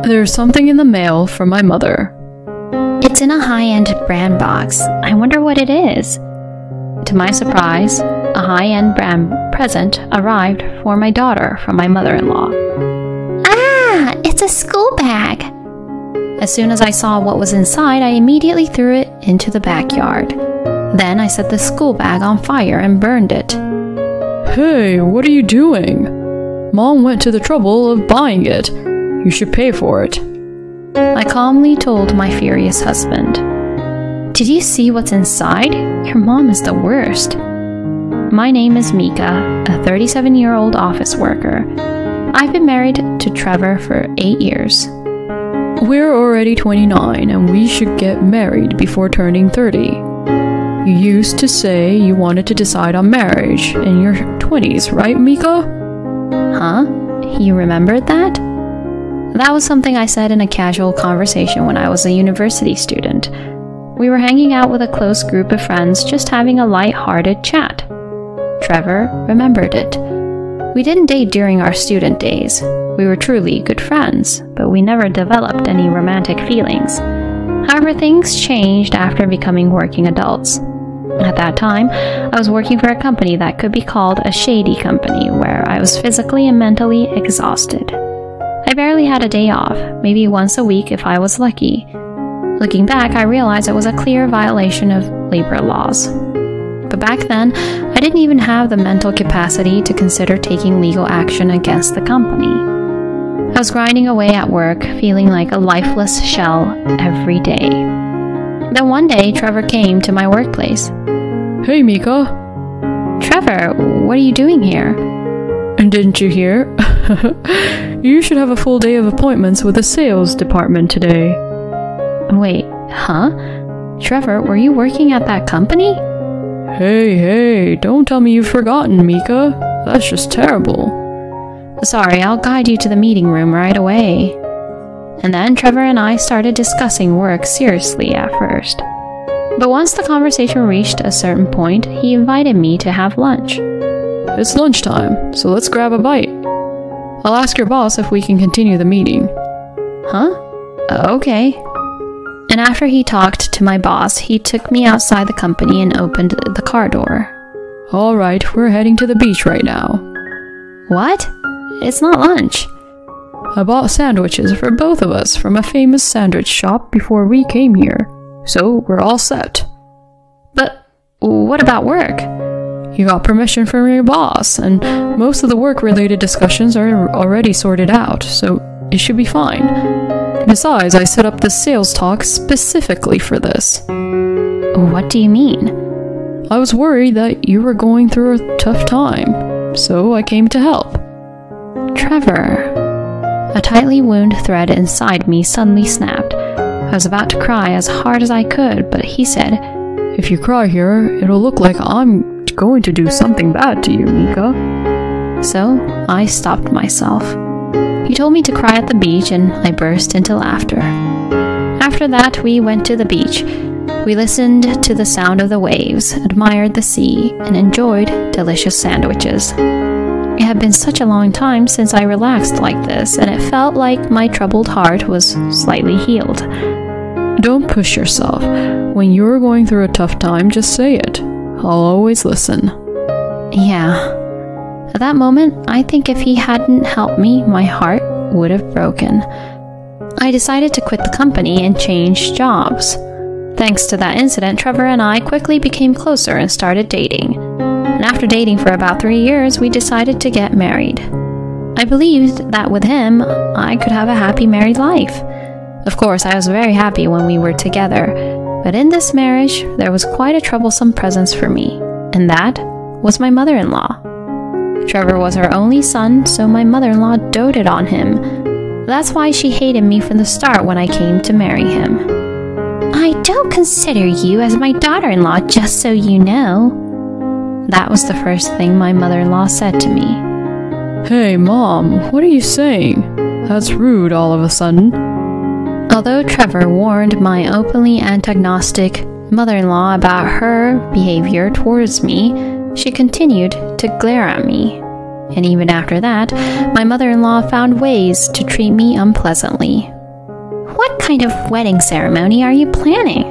There's something in the mail from my mother. It's in a high-end brand box. I wonder what it is. To my surprise, a high-end brand present arrived for my daughter from my mother-in-law. Ah, it's a school bag. As soon as I saw what was inside, I immediately threw it into the backyard. Then I set the school bag on fire and burned it. Hey, what are you doing? Mom went to the trouble of buying it. You should pay for it. I calmly told my furious husband. Did you see what's inside? Your mom is the worst. My name is Mika, a 37-year-old office worker. I've been married to Trevor for 8 years. We're already 29 and we should get married before turning 30. You used to say you wanted to decide on marriage in your 20s, right, Mika? Huh? You remembered that? That was something I said in a casual conversation when I was a university student. We were hanging out with a close group of friends, just having a light-hearted chat. Trevor remembered it. We didn't date during our student days. We were truly good friends, but we never developed any romantic feelings. However, things changed after becoming working adults. At that time, I was working for a company that could be called a shady company, where I was physically and mentally exhausted. I barely had a day off, maybe once a week if I was lucky. Looking back, I realized it was a clear violation of labor laws. But back then, I didn't even have the mental capacity to consider taking legal action against the company. I was grinding away at work, feeling like a lifeless shell every day. Then one day, Trevor came to my workplace. Hey, Mika. Trevor, what are you doing here? And didn't you hear? You should have a full day of appointments with the sales department today. Wait, huh? Trevor, were you working at that company? Hey, don't tell me you've forgotten, Mika. That's just terrible. Sorry, I'll guide you to the meeting room right away. And then Trevor and I started discussing work seriously at first. But once the conversation reached a certain point, he invited me to have lunch. It's lunchtime, so let's grab a bite. I'll ask your boss if we can continue the meeting. Huh? Okay. And after he talked to my boss, he took me outside the company and opened the car door. All right, we're heading to the beach right now. What? It's not lunch. I bought sandwiches for both of us from a famous sandwich shop before we came here, so we're all set. But what about work? You got permission from your boss, and most of the work-related discussions are already sorted out, so it should be fine. Besides, I set up the sales talk specifically for this. What do you mean? I was worried that you were going through a tough time, so I came to help. Trevor. A tightly wound thread inside me suddenly snapped. I was about to cry as hard as I could, but he said, If you cry here, it'll look like I'm going to do something bad to you, Mika. So I stopped myself. He told me to cry at the beach, and I burst into laughter. After that, we went to the beach. We listened to the sound of the waves, admired the sea, and enjoyed delicious sandwiches. It had been such a long time since I relaxed like this, and it felt like my troubled heart was slightly healed. Don't push yourself. When you're going through a tough time, just say it. I'll always listen. Yeah. At that moment, I think if he hadn't helped me, my heart would have broken. I decided to quit the company and change jobs. Thanks to that incident, Trevor and I quickly became closer and started dating. And after dating for about 3 years, we decided to get married. I believed that with him, I could have a happy married life. Of course, I was very happy when we were together, but in this marriage, there was quite a troublesome presence for me, and that was my mother-in-law. Trevor was her only son, so my mother-in-law doted on him. That's why she hated me from the start when I came to marry him. I don't consider you as my daughter-in-law, just so you know. That was the first thing my mother-in-law said to me. Hey, Mom, what are you saying? That's rude all of a sudden. Although Trevor warned my openly antagonistic mother-in-law about her behavior towards me, she continued to glare at me. And even after that, my mother-in-law found ways to treat me unpleasantly. What kind of wedding ceremony are you planning?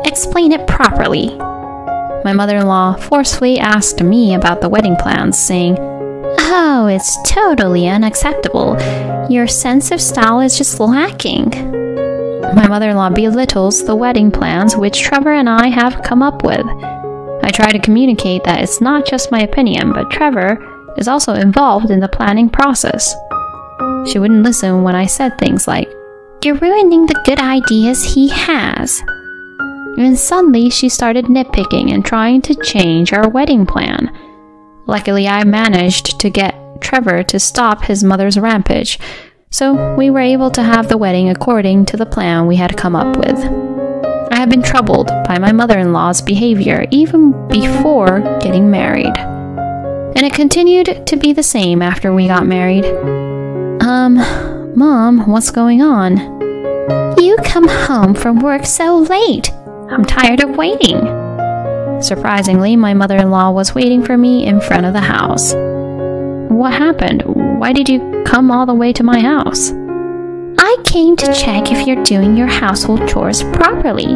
Explain it properly. My mother-in-law forcefully asked me about the wedding plans, saying, "Oh, it's totally unacceptable. Your sense of style is just lacking." My mother-in-law belittles the wedding plans which Trevor and I have come up with. I try to communicate that it's not just my opinion, but Trevor is also involved in the planning process. She wouldn't listen when I said things like, "You're ruining the good ideas he has." And suddenly she started nitpicking and trying to change our wedding plan. Luckily, I managed to get Trevor to stop his mother's rampage, so we were able to have the wedding according to the plan we had come up with. I had been troubled by my mother-in-law's behavior even before getting married, and it continued to be the same after we got married. Mom, what's going on? You come home from work so late. I'm tired of waiting. Surprisingly, my mother-in-law was waiting for me in front of the house. What happened? Why did you come all the way to my house? I came to check if you're doing your household chores properly.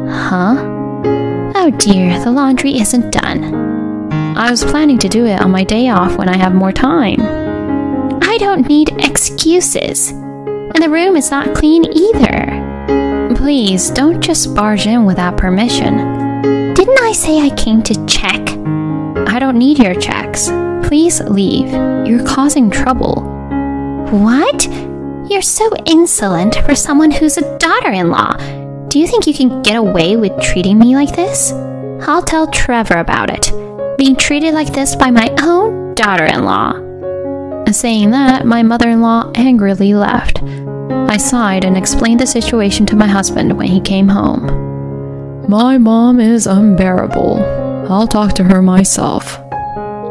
Huh? Oh dear, the laundry isn't done. I was planning to do it on my day off when I have more time. I don't need excuses. And the room is not clean either. Please, don't just barge in without permission. Didn't I say I came to check? I don't need your checks. Please leave. You're causing trouble. What? You're so insolent for someone who's a daughter-in-law. Do you think you can get away with treating me like this? I'll tell Trevor about it. Being treated like this by my own daughter-in-law. Saying that, my mother-in-law angrily left. I sighed and explained the situation to my husband when he came home. My mom is unbearable. I'll talk to her myself.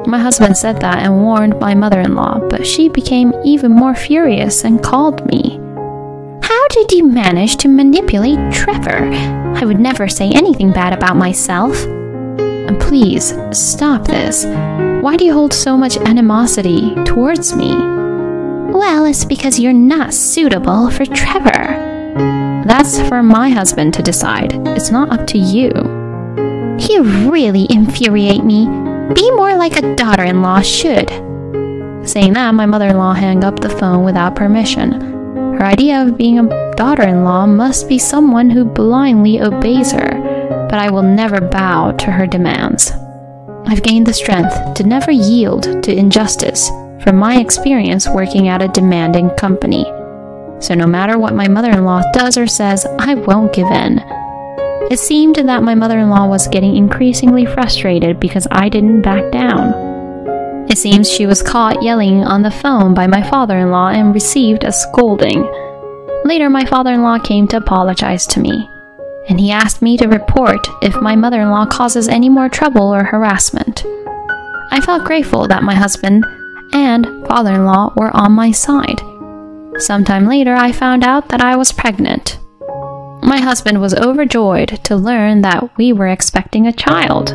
My husband said that and warned my mother-in-law, but she became even more furious and called me. How did you manage to manipulate Trevor? I would never say anything bad about myself. And please, stop this. Why do you hold so much animosity towards me? Well, it's because you're not suitable for Trevor. That's for my husband to decide. It's not up to you. You really infuriate me. Be more like a daughter-in-law should. Saying that, my mother-in-law hung up the phone without permission. Her idea of being a daughter-in-law must be someone who blindly obeys her, but I will never bow to her demands. I've gained the strength to never yield to injustice from my experience working at a demanding company. So no matter what my mother-in-law does or says, I won't give in. It seemed that my mother-in-law was getting increasingly frustrated because I didn't back down. It seems she was caught yelling on the phone by my father-in-law and received a scolding. Later, my father-in-law came to apologize to me, and he asked me to report if my mother-in-law causes any more trouble or harassment. I felt grateful that my husband and father-in-law were on my side. Sometime later, I found out that I was pregnant. My husband was overjoyed to learn that we were expecting a child.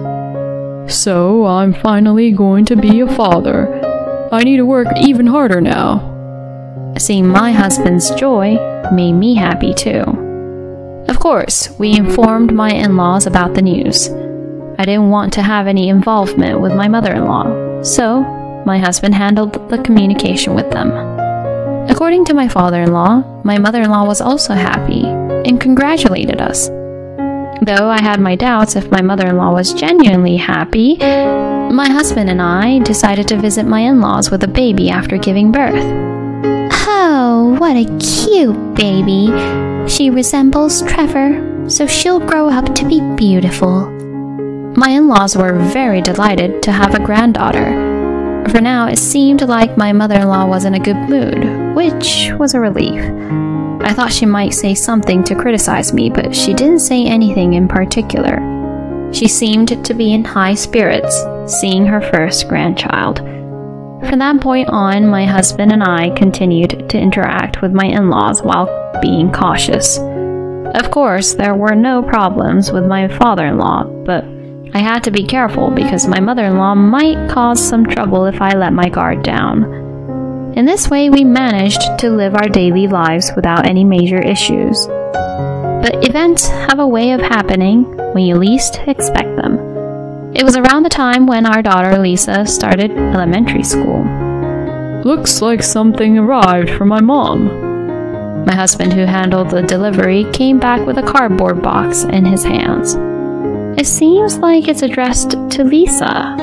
So I'm finally going to be a father. I need to work even harder now. Seeing my husband's joy made me happy too. Of course, we informed my in-laws about the news. I didn't want to have any involvement with my mother-in-law, so my husband handled the communication with them. According to my father-in-law, my mother-in-law was also happy and congratulated us. Though I had my doubts if my mother-in-law was genuinely happy, my husband and I decided to visit my in-laws with a baby after giving birth. Oh, what a cute baby. She resembles Trevor, so she'll grow up to be beautiful. My in-laws were very delighted to have a granddaughter. For now, it seemed like my mother-in-law was in a good mood, which was a relief. I thought she might say something to criticize me, but she didn't say anything in particular. She seemed to be in high spirits, seeing her first grandchild. From that point on, my husband and I continued to interact with my in-laws while being cautious. Of course, there were no problems with my father-in-law, but I had to be careful because my mother-in-law might cause some trouble if I let my guard down. In this way, we managed to live our daily lives without any major issues. But events have a way of happening when you least expect them. It was around the time when our daughter Lisa started elementary school. Looks like something arrived from my mom. My husband, who handled the delivery, came back with a cardboard box in his hands. It seems like it's addressed to Lisa.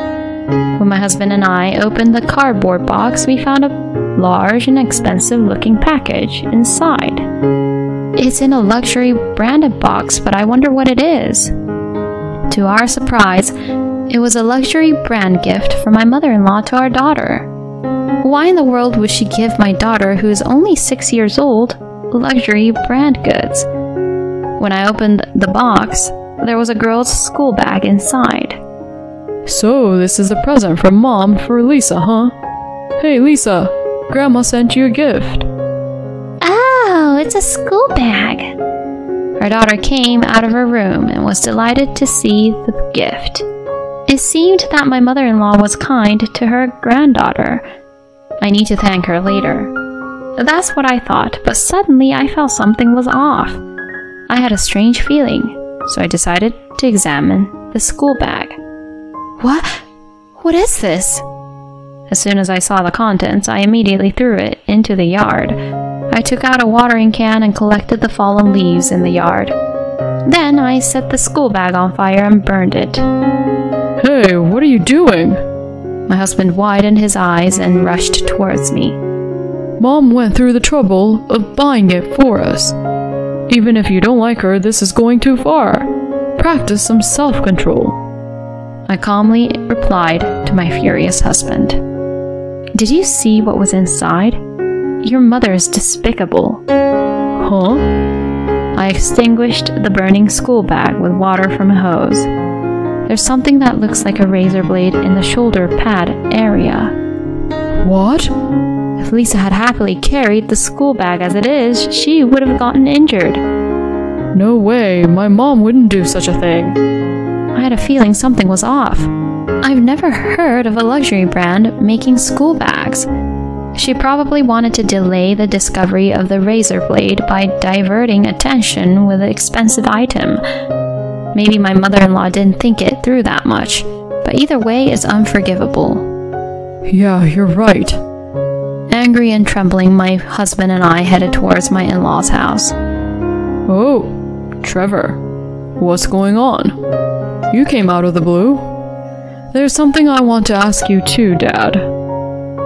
When my husband and I opened the cardboard box, we found a large and expensive-looking package inside. It's in a luxury branded box, but I wonder what it is. To our surprise, it was a luxury brand gift from my mother-in-law to our daughter. Why in the world would she give my daughter, who is only 6 years old, luxury brand goods? When I opened the box, there was a girl's school bag inside. So this is a present from Mom for Lisa, huh? Hey Lisa, Grandma sent you a gift. Oh, it's a school bag. Our daughter came out of her room and was delighted to see the gift. It seemed that my mother-in-law was kind to her granddaughter. I need to thank her later. That's what I thought, but suddenly I felt something was off. I had a strange feeling, so I decided to examine the school bag. What is this? As soon as I saw the contents, I immediately threw it into the yard. I took out a watering can and collected the fallen leaves in the yard. Then I set the school bag on fire and burned it. Hey, what are you doing? My husband widened his eyes and rushed towards me. Mom went through the trouble of buying it for us. Even if you don't like her, this is going too far. Practice some self-control. I calmly replied to my furious husband. Did you see what was inside? Your mother is despicable. Huh? I extinguished the burning school bag with water from a hose. There's something that looks like a razor blade in the shoulder pad area. What? If Lisa had happily carried the school bag as it is, she would have gotten injured. No way, my mom wouldn't do such a thing. I had a feeling something was off. I've never heard of a luxury brand making school bags. She probably wanted to delay the discovery of the razor blade by diverting attention with an expensive item. Maybe my mother-in-law didn't think it through that much, but either way is unforgivable. Yeah, you're right. Angry and trembling, my husband and I headed towards my in-laws' house. Oh, Trevor, what's going on? You came out of the blue. There's something I want to ask you too, Dad.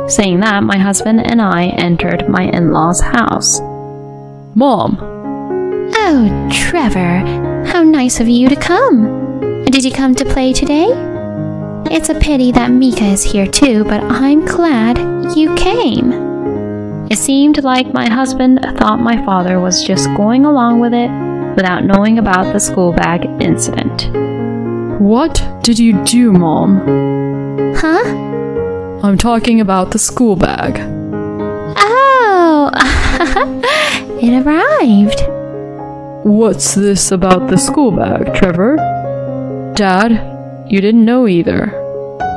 Saying that, my husband and I entered my in-laws' house. Mom. Oh, Trevor, how nice of you to come. Did you come to play today? It's a pity that Mika is here too, but I'm glad you came. It seemed like my husband thought my father was just going along with it without knowing about the school bag incident. What did you do, Mom? Huh? I'm talking about the school bag. Oh, it arrived. What's this about the school bag, Trevor? Dad, you didn't know either.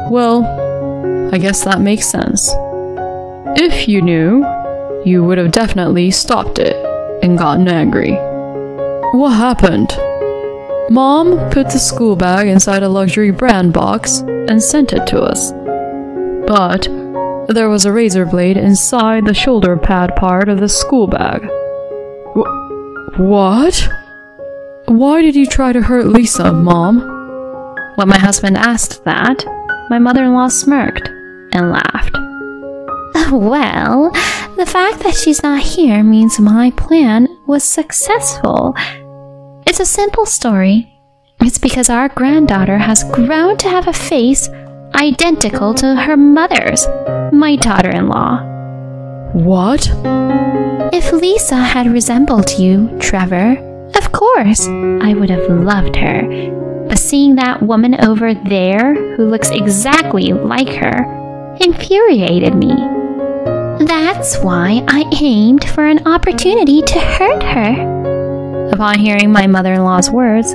Well, I guess that makes sense. If you knew, you would have definitely stopped it and gotten angry. What happened? Mom put the school bag inside a luxury brand box and sent it to us. But there was a razor blade inside the shoulder pad part of the school bag. What? Why did you try to hurt Lisa, Mom? When my husband asked that, my mother-in-law smirked and laughed. Well, the fact that she's not here means my plan was successful. It's a simple story. It's because our granddaughter has grown to have a face identical to her mother's, my daughter-in-law. What? If Lisa had resembled you, Trevor, of course, I would have loved her. But seeing that woman over there who looks exactly like her infuriated me. That's why I aimed for an opportunity to hurt her. Upon hearing my mother-in-law's words,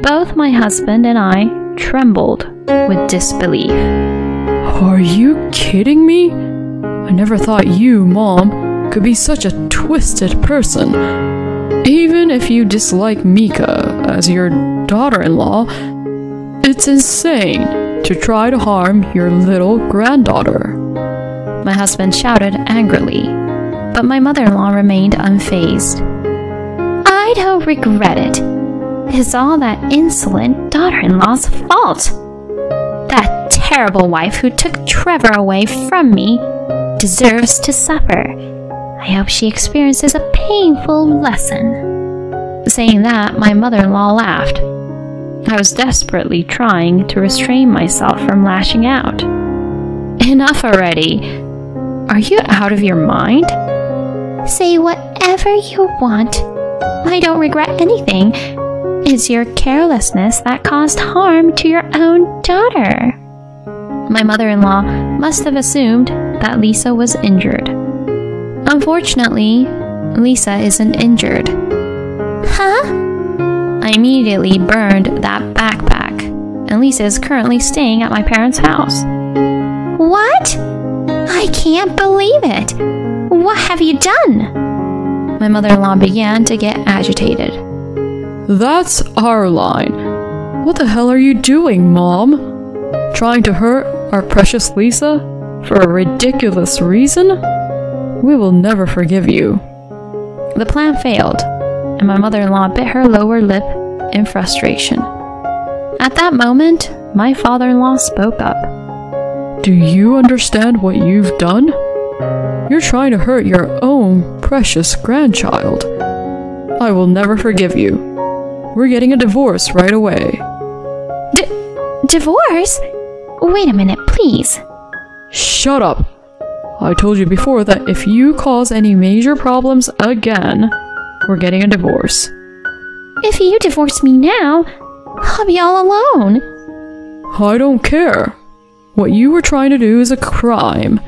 both my husband and I trembled with disbelief. Are you kidding me? I never thought you, Mom, could be such a twisted person. Even if you dislike Mika as your daughter-in-law, it's insane to try to harm your little granddaughter. My husband shouted angrily, but my mother-in-law remained unfazed. I don't regret it. It's all that insolent daughter-in-law's fault. That terrible wife who took Trevor away from me deserves to suffer. I hope she experiences a painful lesson. Saying that, my mother-in-law laughed. I was desperately trying to restrain myself from lashing out. Enough already. Are you out of your mind? Say whatever you want. I don't regret anything. It's your carelessness that caused harm to your own daughter. My mother-in-law must have assumed that Lisa was injured. Unfortunately, Lisa isn't injured. Huh? I immediately burned that backpack, and Lisa is currently staying at my parents' house. What? I can't believe it. What have you done? My mother-in-law began to get agitated. That's our line. What the hell are you doing, Mom? Trying to hurt our precious Lisa for a ridiculous reason? We will never forgive you. The plan failed, and my mother-in-law bit her lower lip in frustration. At that moment, my father-in-law spoke up. Do you understand what you've done? You're trying to hurt your own precious grandchild. I will never forgive you. We're getting a divorce right away. Divorce? Wait a minute, please. Shut up. I told you before that if you cause any major problems again, we're getting a divorce. If you divorce me now, I'll be all alone. I don't care. What you were trying to do is a crime.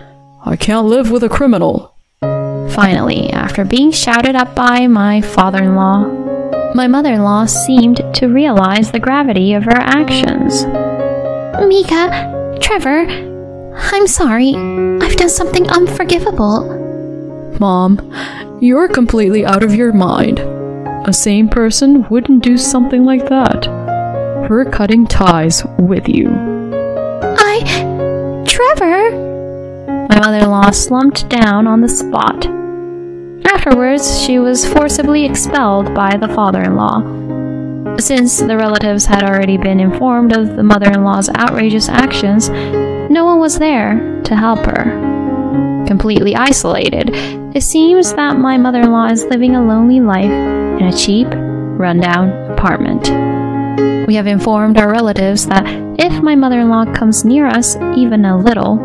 I can't live with a criminal. Finally, after being shouted at by my father-in-law, my mother-in-law seemed to realize the gravity of her actions. Mika, Trevor, I'm sorry. I've done something unforgivable. Mom, you're completely out of your mind. A sane person wouldn't do something like that. We're cutting ties with you. Trevor? My mother-in-law slumped down on the spot. Afterwards, she was forcibly expelled by the father-in-law. Since the relatives had already been informed of the mother-in-law's outrageous actions, no one was there to help her. Completely isolated, it seems that my mother-in-law is living a lonely life in a cheap, rundown apartment. We have informed our relatives that if my mother-in-law comes near us even a little,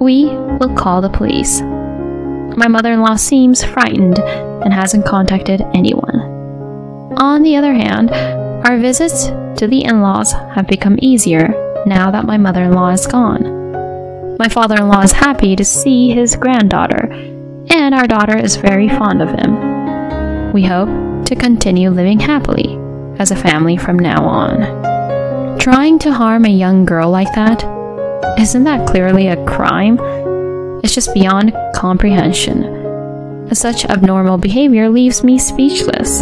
we will call the police. My mother-in-law seems frightened and hasn't contacted anyone. On the other hand, our visits to the in-laws have become easier now that my mother-in-law is gone. My father-in-law is happy to see his granddaughter, and our daughter is very fond of him. We hope to continue living happily as a family from now on. Trying to harm a young girl like that? Isn't that clearly a crime? It's just beyond comprehension. Such abnormal behavior leaves me speechless.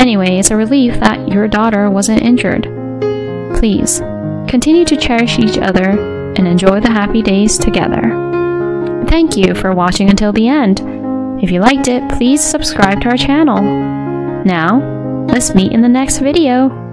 Anyway, it's a relief that your daughter wasn't injured. Please, continue to cherish each other and enjoy the happy days together. Thank you for watching until the end. If you liked it, please subscribe to our channel. Now, let's meet in the next video.